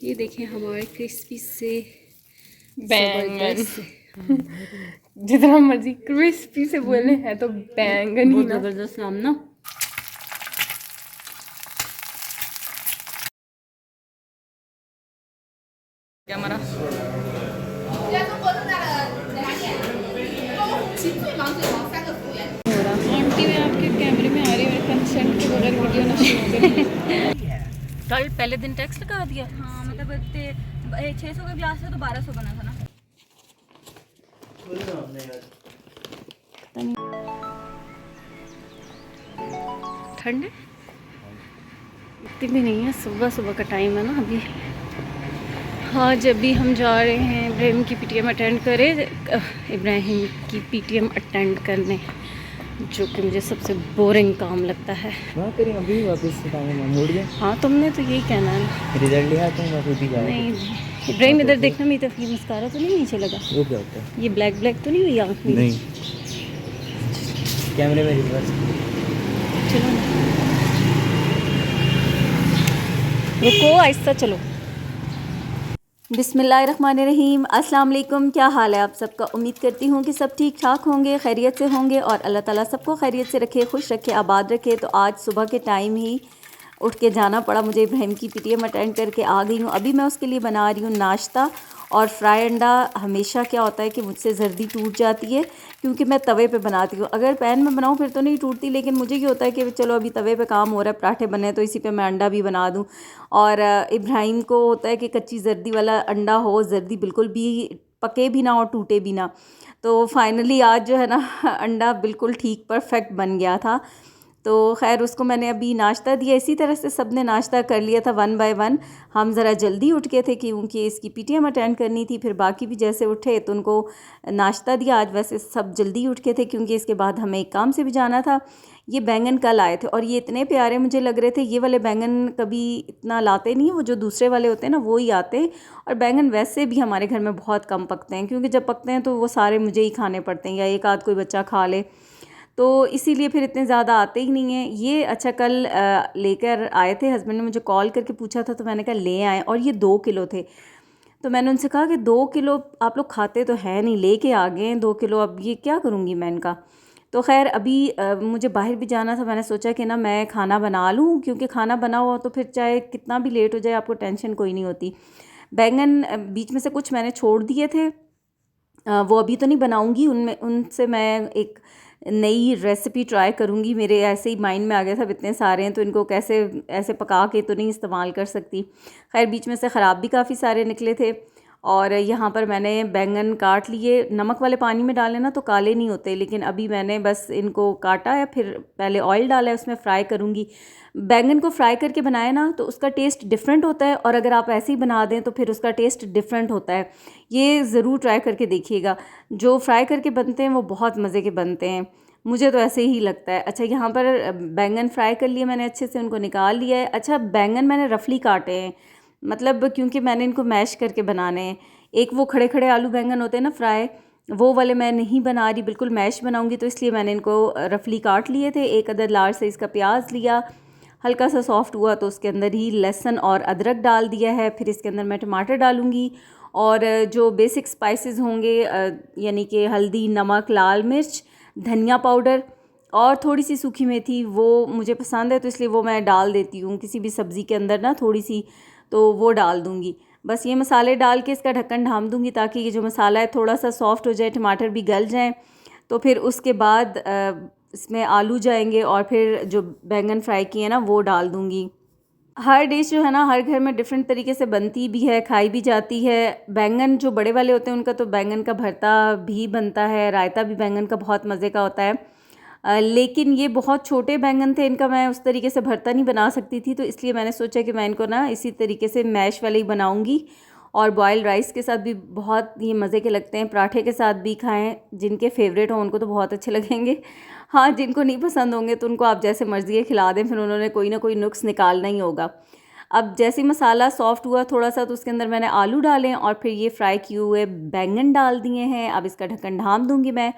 ये देखें हमारे क्रिस्पी से बैंगन। से जितना मर्जी क्रिस्पी से बोले हैं तो बैंगन ही बहुत ना। ज़बरदस्त नाम ना। क्या हमारा आंटी मैं आपके कैमरे में आ रही हूँ, कंसेंट के बगैर वीडियो ना शुरू कल पहले दिन टैक्स लगा दिया। हाँ मतलब 600 का ग्लास था तो 1200 बना था ना। ठंड है इतनी भी नहीं है, सुबह सुबह का टाइम है ना अभी। हाँ जब भी हम जा रहे हैं इब्राहिम की पीटीएम अटेंड करने, जो कि मुझे सबसे बोरिंग काम लगता है। करें अभी वापस मोड़ गए। हाँ तुमने तो यही कहना है ना। रिजल्ट लिया तुम वापस भी जाओ। नहीं इब्राहिम इधर देखना, मेरी तरफ ये मस्कारा तो नहीं नीचे लगा, वो क्या होता है? ये ब्लैक ब्लैक तो नहीं हुई आँख में? नहीं, कैमरे में रिवर्स। चलो रुको, आहिस्ता चलो। बिस्मिल्लाहिर्रहमानिर्रहीम, अस्सलाम वालेकुम। क्या हाल है आप सबका? उम्मीद करती हूँ कि सब ठीक ठाक होंगे, खैरियत से होंगे और अल्लाह ताला सबको खैरियत से रखे, खुश रखे, आबाद रखे। तो आज सुबह के टाइम ही उठ के जाना पड़ा मुझे, इब्राहिम की पीटीएम अटेंड करके आ गई हूँ। अभी मैं उसके लिए बना रही हूँ नाश्ता और फ्राई अंडा। हमेशा क्या होता है कि मुझसे जल्दी टूट जाती है क्योंकि मैं तवे पे बनाती हूँ। अगर पैन में बनाऊँ फिर तो नहीं टूटती, लेकिन मुझे ये होता है कि चलो अभी तवे पे काम हो रहा है, पराठे बने तो इसी पे मैं अंडा भी बना दूँ। और इब्राहिम को होता है कि कच्ची जर्दी वाला अंडा हो, जर्दी बिल्कुल भी पके भी ना और टूटे भी ना। तो फाइनली आज जो है ना अंडा बिल्कुल ठीक परफेक्ट बन गया था। तो खैर उसको मैंने अभी नाश्ता दिया। इसी तरह से सब ने नाश्ता कर लिया था 1 बाय 1। हम ज़रा जल्दी उठ गए थे क्योंकि इसकी पीटीएम अटेंड करनी थी। फिर बाकी भी जैसे उठे तो उनको नाश्ता दिया। आज वैसे सब जल्दी उठ गए थे क्योंकि इसके बाद हमें एक काम से भी जाना था। ये बैंगन कल आए थे और ये इतने प्यारे मुझे लग रहे थे। ये वाले बैंगन कभी इतना लाते नहीं हैं, वो जो दूसरे वाले होते हैं ना वो ही आते हैं। और बैंगन वैसे भी हमारे घर में बहुत कम पकते हैं क्योंकि जब पकते हैं तो वो सारे मुझे ही खाने पड़ते हैं या एक आध कोई बच्चा खा ले, तो इसीलिए फिर इतने ज़्यादा आते ही नहीं हैं ये। अच्छा कल लेकर आए थे, हस्बैंड ने मुझे कॉल करके पूछा था तो मैंने कहा ले आए, और ये 2 किलो थे। तो मैंने उनसे कहा कि 2 किलो आप लोग खाते तो है नहीं, लेके आ गए हैं 2 किलो, अब ये क्या करूँगी मैं इनका। तो खैर अभी मुझे बाहर भी जाना था। मैंने सोचा कि ना मैं खाना बना लूँ क्योंकि खाना बना हुआ तो फिर चाहे कितना भी लेट हो जाए आपको टेंशन कोई नहीं होती। बैंगन बीच में से कुछ मैंने छोड़ दिए थे, वो अभी तो नहीं बनाऊंगी। उनमें उनसे मैं एक नई रेसिपी ट्राई करूंगी। मेरे ऐसे ही माइंड में आ गया था इतने सारे हैं तो इनको कैसे ऐसे पका के तो नहीं इस्तेमाल कर सकती। खैर बीच में से ख़राब भी काफ़ी सारे निकले थे। और यहाँ पर मैंने बैंगन काट लिए। नमक वाले पानी में डालें ना तो काले नहीं होते, लेकिन अभी मैंने बस इनको काटा है, फिर पहले ऑयल डाला है, उसमें फ्राई करूँगी। बैंगन को फ्राई करके बनाए ना तो उसका टेस्ट डिफरेंट होता है, और अगर आप ऐसे ही बना दें तो फिर उसका टेस्ट डिफरेंट होता है। ये ज़रूर ट्राई करके देखिएगा। जो फ्राई करके बनते हैं वो बहुत मज़े के बनते हैं, मुझे तो ऐसे ही लगता है। अच्छा यहाँ पर बैंगन फ्राई कर लिए मैंने, अच्छे से उनको निकाल लिया है। अच्छा बैंगन मैंने रफली काटे हैं, मतलब क्योंकि मैंने इनको मैश करके बनाने हैं। एक वो खड़े खड़े आलू बैंगन होते हैं ना फ्राई, वो वाले मैं नहीं बना रही, बिल्कुल मैश बनाऊंगी, तो इसलिए मैंने इनको रफली काट लिए थे। एक अदद लार्ज साइज़ का प्याज लिया, हल्का सा सॉफ्ट हुआ तो उसके अंदर ही लहसुन और अदरक डाल दिया है। फिर इसके अंदर मैं टमाटर डालूँगी और जो बेसिक स्पाइसेस होंगे यानी कि हल्दी, नमक, लाल मिर्च, धनिया पाउडर और थोड़ी सी सूखी मेथी, वो मुझे पसंद है तो इसलिए वो मैं डाल देती हूँ किसी भी सब्ज़ी के अंदर ना थोड़ी सी, तो वो डाल दूँगी। बस ये मसाले डाल के इसका ढक्कन ढाँप दूँगी ताकि ये जो मसाला है थोड़ा सा सॉफ्ट हो जाए, टमाटर भी गल जाएँ। तो फिर उसके बाद इसमें आलू जाएंगे और फिर जो बैंगन फ्राई किए ना वो डाल दूँगी। हर डिश जो है ना हर घर में डिफरेंट तरीके से बनती भी है, खाई भी जाती है। बैंगन जो बड़े वाले होते हैं उनका तो बैंगन का भरता भी बनता है, रायता भी बैंगन का बहुत मज़े का होता है। लेकिन ये बहुत छोटे बैंगन थे, इनका मैं उस तरीके से भरता नहीं बना सकती थी, तो इसलिए मैंने सोचा कि मैं इनको ना इसी तरीके से मैश वाले ही बनाऊँगी। और बॉयल्ड राइस के साथ भी बहुत ये मज़े के लगते हैं, पराठे के साथ भी खाएं। जिनके फेवरेट हों उनको तो बहुत अच्छे लगेंगे। हाँ जिनको नहीं पसंद होंगे तो उनको आप जैसे मर्ज़ी है खिला दें, फिर उन्होंने कोई ना कोई नुक्स निकालना ही होगा। अब जैसे ही मसाला सॉफ्ट हुआ थोड़ा सा तो उसके अंदर मैंने आलू डाले और फिर ये फ्राई किए हुए बैंगन डाल दिए हैं। अब इसका ढक्कन ढाँप दूँगी मैं,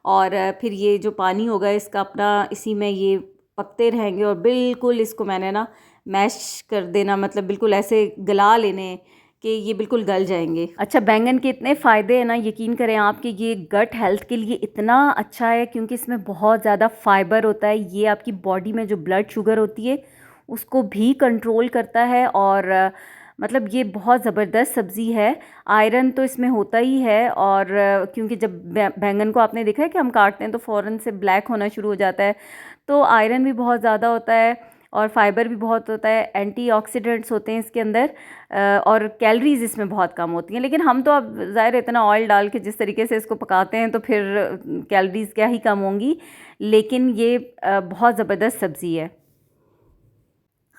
और फिर ये जो पानी होगा इसका अपना इसी में ये पकते रहेंगे। और बिल्कुल इसको मैंने ना मैश कर देना, मतलब बिल्कुल ऐसे गला लेने कि ये बिल्कुल गल जाएंगे। अच्छा, बैंगन के इतने फ़ायदे हैं ना, यकीन करें आप कि ये गट हेल्थ के लिए इतना अच्छा है क्योंकि इसमें बहुत ज़्यादा फ़ाइबर होता है। ये आपकी बॉडी में जो ब्लड शुगर होती है उसको भी कंट्रोल करता है और मतलब ये बहुत ज़बरदस्त सब्ज़ी है। आयरन तो इसमें होता ही है और क्योंकि जब बैंगन को आपने देखा है कि हम काटते हैं तो फ़ौरन से ब्लैक होना शुरू हो जाता है, तो आयरन भी बहुत ज़्यादा होता है और फाइबर भी बहुत होता है, एंटीऑक्सीडेंट्स होते हैं इसके अंदर और कैलोरीज इसमें बहुत कम होती हैं। लेकिन हम तो अब ज़ाहिर इतना ऑयल डाल के जिस तरीके से इसको पकाते हैं तो फिर कैलोरीज क्या ही कम होंगी, लेकिन ये बहुत ज़बरदस्त सब्ज़ी है।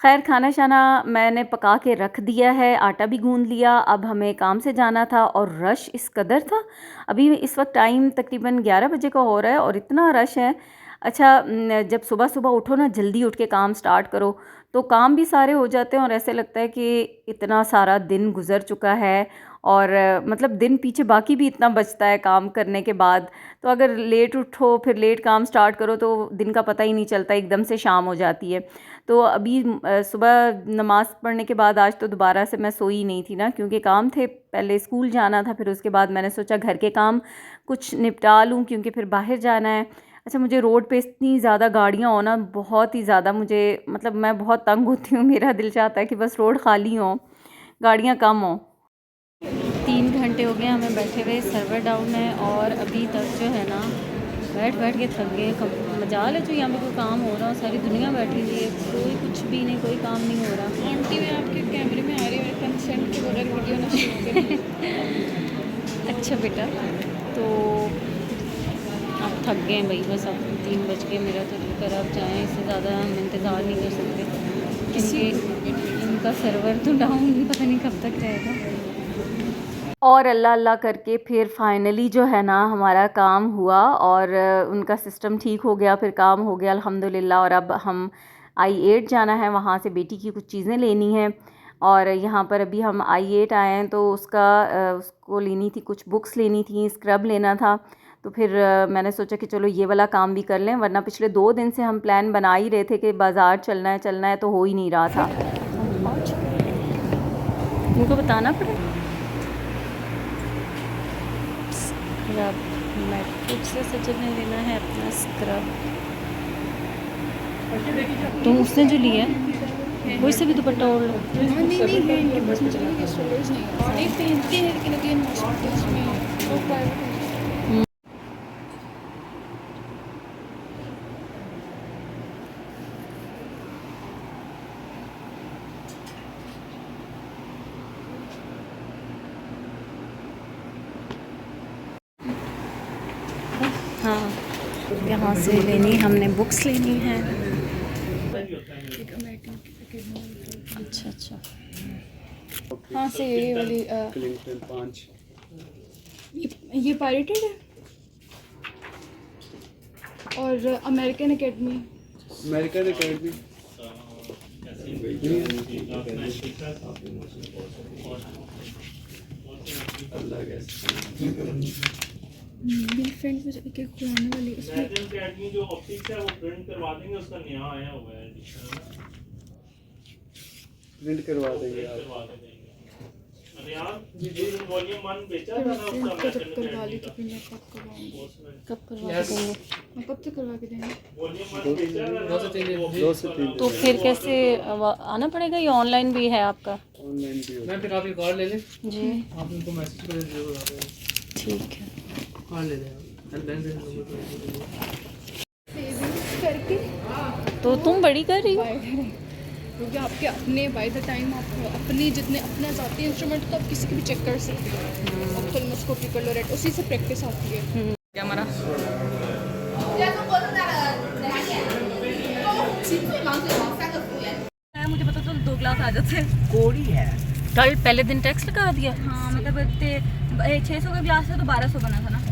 खैर, खाना शाना मैंने पका के रख दिया है, आटा भी गूंद लिया। अब हमें काम से जाना था और रश इस कदर था। अभी इस वक्त टाइम तकरीबन 11 बजे का हो रहा है और इतना रश है। अच्छा, जब सुबह सुबह उठो ना, जल्दी उठ के काम स्टार्ट करो तो काम भी सारे हो जाते हैं और ऐसे लगता है कि इतना सारा दिन गुज़र चुका है और मतलब दिन पीछे बाकी भी इतना बचता है काम करने के बाद। तो अगर लेट उठो फिर लेट काम स्टार्ट करो तो दिन का पता ही नहीं चलता, एकदम से शाम हो जाती है। तो अभी सुबह नमाज़ पढ़ने के बाद आज तो दोबारा से मैं सोई नहीं थी ना, क्योंकि काम थे, पहले स्कूल जाना था, फिर उसके बाद मैंने सोचा घर के काम कुछ निपटा लूँ क्योंकि फिर बाहर जाना है। अच्छा, मुझे रोड पे इतनी ज़्यादा गाड़ियाँ हो ना, बहुत ही ज़्यादा मुझे मतलब मैं बहुत तंग होती हूँ। मेरा दिल चाहता है कि बस रोड खाली हो, गाड़ियाँ कम हो। 3 घंटे हो गए हमें बैठे हुए, सर्वर डाउन है और अभी तक जो है ना बैठ बैठ के थक गए। मजाल है जो यहाँ पे कोई काम हो रहा हो, सारी दुनिया बैठी हुई है, कोई कुछ भी नहीं, कोई काम नहीं हो रहा। आंटी मैं आपके कैमरे में आ रही हूँ, कंसेंट के बगैर वीडियो ना शुरू करें। अच्छा बेटा, तो आप थक गए भाई, बस अब 3 बज के मेरा तो दिल कर अब जाएँ, इससे ज़्यादा हम इंतज़ार नहीं कर सकते क्योंकि इनका सर्वर तो डाउन पता नहीं कब तक रहेगा। और अल्लाह अल्लाह करके फिर फाइनली जो है ना हमारा काम हुआ और उनका सिस्टम ठीक हो गया, फिर काम हो गया अल्हम्दुलिल्लाह। और अब हम I8 जाना है, वहाँ से बेटी की कुछ चीज़ें लेनी हैं और यहाँ पर अभी हम I8 आए हैं तो उसको लेनी थी, कुछ बुक्स लेनी थी, स्क्रब लेना था। तो फिर मैंने सोचा कि चलो ये वाला काम भी कर लें, वरना पिछले 2 दिन से हम प्लान बना ही रहे थे कि बाज़ार चलना है तो हो ही नहीं रहा था। उनको बताना पड़ेगा। स्क्रब मैट्रिक से सचने लेना है अपना स्क्रब, तो उसने जो लिया है वो इससे भी दुपट्टा ओढ़ लो। नहीं है इनके पास, मुझे लगा कि स्टोर्स नहीं पहनते हैं लेकिन अगेन हॉस्पिटल्स में वो प्राइवेट। हाँ, यहाँ से लेनी, हमने बुक्स लेनी है। अच्छा अच्छा, हाँ से ये वाली क्लिंटन 5 ये पायरेटेड है और अमेरिकन एकेडमी मेरी फ्रेंड मुझे एक खुलाने वाली उसमें एकेडमी जो ऑप्टिक्स है वो प्रिंट करवा देंगे, उसका नया आया हुआ है, प्रिंट करवा देंगे यार। अरे यार ये वॉल्यूम 1 बेचा था ना उसका, मैं करवा ली तो फिर मैं कब करवाऊंगी, कब करवा के देंगे, मैं कब तक करवा के देंगे? वॉल्यूम 1 बेचा था ना 2 से 3 तो फिर कैसे आना पड़ेगा, या ऑनलाइन भी है आपका? ऑनलाइन भी होगा। मैं फिर आप एक और ले लें, जी आप उनको मैसेज कर जरूर आ जाएगा। ठीक है। और ले लें आप बैंक नंबर करके तो तुम बड़ी कर रही हो क्योंकि आपके अपने बाय द टाइम आप अपनी जितने अपने जाते हैं इंस्ट्रूमेंट तो आप किसी की भी चेक कर सकते हो। अब फिल्मोस्कोपी कर लो, रेट उसी से प्रैक्टिस आती है। क्या हमारा मुझे पता तो 2 ग्लास आ जाते हैं। कल पहले दिन टैक्स लगा दिया। हाँ मतलब 600 का ग्लास है तो 1200 बना था ना।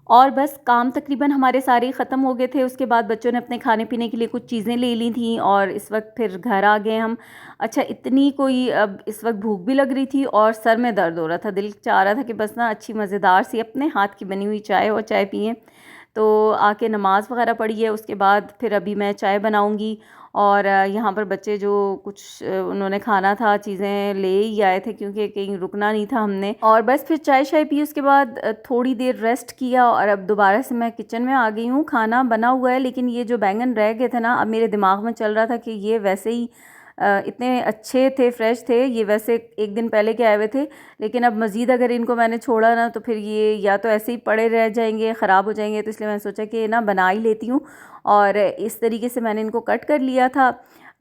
और बस काम तकरीबन हमारे सारे ख़त्म हो गए थे। उसके बाद बच्चों ने अपने खाने पीने के लिए कुछ चीज़ें ले ली थी और इस वक्त फिर घर आ गए हम। अच्छा, इतनी कोई अब इस वक्त भूख भी लग रही थी और सर में दर्द हो रहा था, दिल चाह रहा था कि बस ना अच्छी मज़ेदार सी अपने हाथ की बनी हुई चाय और चाय पिएँ। तो आके नमाज़ वगैरह पढ़ी है, उसके बाद फिर अभी मैं चाय बनाऊंगी और यहाँ पर बच्चे जो कुछ उन्होंने खाना था चीज़ें ले ही आए थे क्योंकि कहीं रुकना नहीं था हमने। और बस फिर चाय शाय पी, उसके बाद थोड़ी देर रेस्ट किया और अब दोबारा से मैं किचन में आ गई हूँ। खाना बना हुआ है, लेकिन ये जो बैंगन रह गए थे ना, अब मेरे दिमाग में चल रहा था कि ये वैसे ही इतने अच्छे थे, फ्रेश थे, ये वैसे एक दिन पहले के आए हुए थे, लेकिन अब मज़ीद अगर इनको मैंने छोड़ा ना तो फिर ये या तो ऐसे ही पड़े रह जाएंगे, ख़राब हो जाएंगे। तो इसलिए मैंने सोचा कि ना बना ही लेती हूँ। और इस तरीके से मैंने इनको कट कर लिया था।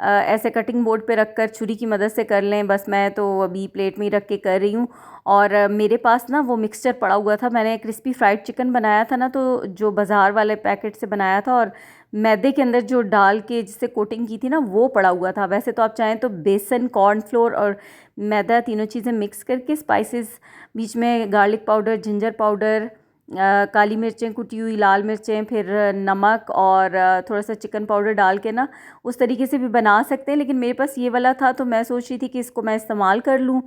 ऐसे कटिंग बोर्ड पे रख कर छुरी की मदद से कर लें, बस मैं तो अभी प्लेट में ही रख के कर रही हूँ। और मेरे पास ना वो मिक्सचर पड़ा हुआ था, मैंने क्रिस्पी फ्राइड चिकन बनाया था ना, तो जो बाज़ार वाले पैकेट से बनाया था और मैदे के अंदर जो डाल के जिससे कोटिंग की थी ना, वो पड़ा हुआ था। वैसे तो आप चाहें तो बेसन, कॉर्नफ्लोर और मैदा तीनों चीज़ें मिक्स करके स्पाइसेस, बीच में गार्लिक पाउडर, जिंजर पाउडर, काली मिर्चें कुटी हुई, लाल मिर्चें, फिर नमक और थोड़ा सा चिकन पाउडर डाल के ना उस तरीके से भी बना सकते हैं। लेकिन मेरे पास ये वाला था तो मैं सोच रही थी कि इसको मैं इस्तेमाल कर लूँ,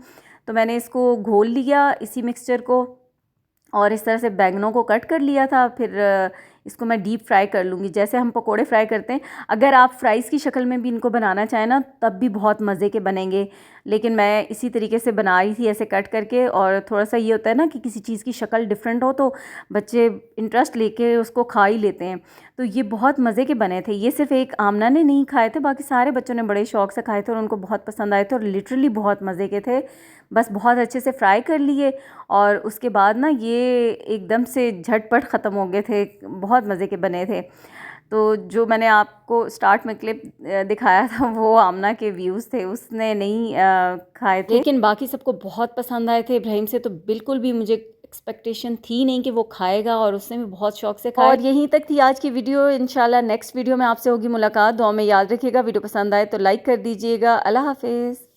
तो मैंने इसको घोल लिया इसी मिक्सचर को और इस तरह से बैंगनों को कट कर लिया था। फिर इसको मैं डीप फ्राई कर लूँगी जैसे हम पकोड़े फ्राई करते हैं। अगर आप फ्राइज़ की शक्ल में भी इनको बनाना चाहें ना, तब भी बहुत मज़े के बनेंगे, लेकिन मैं इसी तरीके से बना रही थी ऐसे कट करके। और थोड़ा सा ये होता है ना कि किसी चीज़ की शक्ल डिफरेंट हो तो बच्चे इंटरेस्ट लेके उसको खा ही लेते हैं। तो ये बहुत मज़े के बने थे। ये सिर्फ एक आमना ने नहीं खाए थे, बाकी सारे बच्चों ने बड़े शौक़ से खाए थे और उनको बहुत पसंद आए थे और लिटरली बहुत मज़े के थे। बस बहुत अच्छे से फ्राई कर लिए और उसके बाद ना ये एकदम से झटपट ख़त्म हो गए थे, बहुत मज़े के बने थे। तो जो मैंने आपको स्टार्ट में क्लिप दिखाया था वो आमना के व्यूज़ थे, उसने नहीं खाए थे, लेकिन बाकी सबको बहुत पसंद आए थे। इब्राहिम से तो बिल्कुल भी मुझे एक्सपेक्टेशन थी नहीं कि वो खाएगा और उसने भी बहुत शौक से खाया। और यहीं तक थी आज की वीडियो। इंशाल्लाह नेक्स्ट वीडियो में आपसे होगी मुलाकात। दुआ में याद रखिएगा। वीडियो पसंद आए तो लाइक कर दीजिएगा। अल्लाह हाफिज़।